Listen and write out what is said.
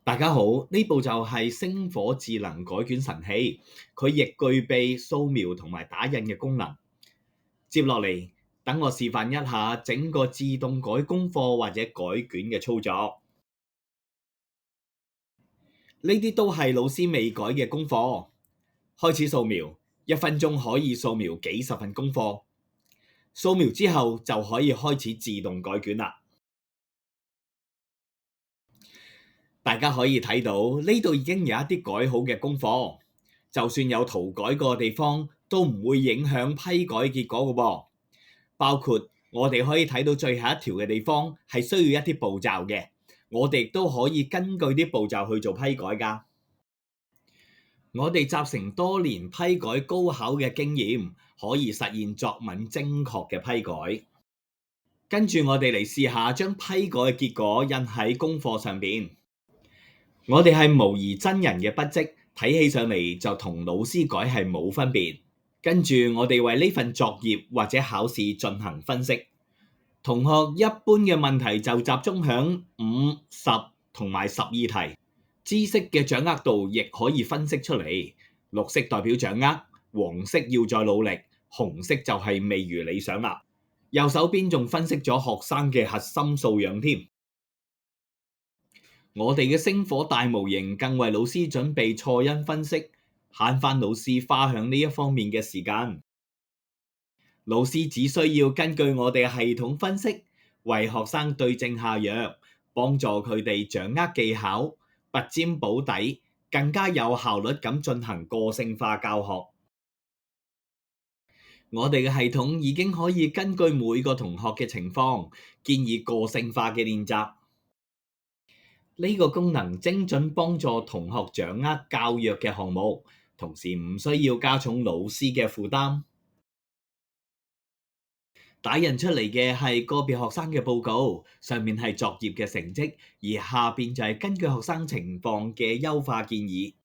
大家好，呢部就係星火智能改卷神器，佢亦具備掃描同埋打印嘅功能。接落嚟，等我示範一下整個自動改功課或者改卷嘅操作。呢啲都係老師未改嘅功課。開始掃描，1分鐘可以掃描幾十份功課。掃描之後就可以開始自動改卷啦。大家可以睇到呢度已經有一啲改好嘅功課，就算有塗改過嘅地方，都唔會影響批改結果嘅噃。包括我哋可以睇到最後一條嘅地方係需要一啲步驟嘅，我哋都可以根據啲步驟去做批改㗎。我哋集成多年批改高考嘅經驗，可以實現作文精確嘅批改。跟住我哋嚟試下將批改嘅結果印喺功課上邊。我哋係模擬真人嘅筆跡，睇起上嚟就同老師改係冇分別。跟住我哋為呢份作業或者考試進行分析。同學一般嘅問題就集中響5、10同埋12題。知識嘅掌握度亦可以分析出嚟。綠色代表掌握，黃色要再努力，紅色就係未如理想啦。右手邊仲分析咗學生嘅核心素養添。我哋嘅星火大模型更為老師準備錯因分析，慳返老師花響呢一方面嘅時間。老師只需要根據我哋嘅系統分析，為學生對症下藥，幫助佢哋掌握技巧，拔尖補底，更加有效率咁進行個性化教學。我哋嘅系統已經可以根據每個同學嘅情況，建議個性化嘅練習。呢個功能精準幫助同學掌握較弱嘅項目，同時唔需要加重老師嘅負擔。打印出嚟嘅係個別學生嘅報告，上面係作業嘅成績，而下邊就係根據學生情況嘅優化建議。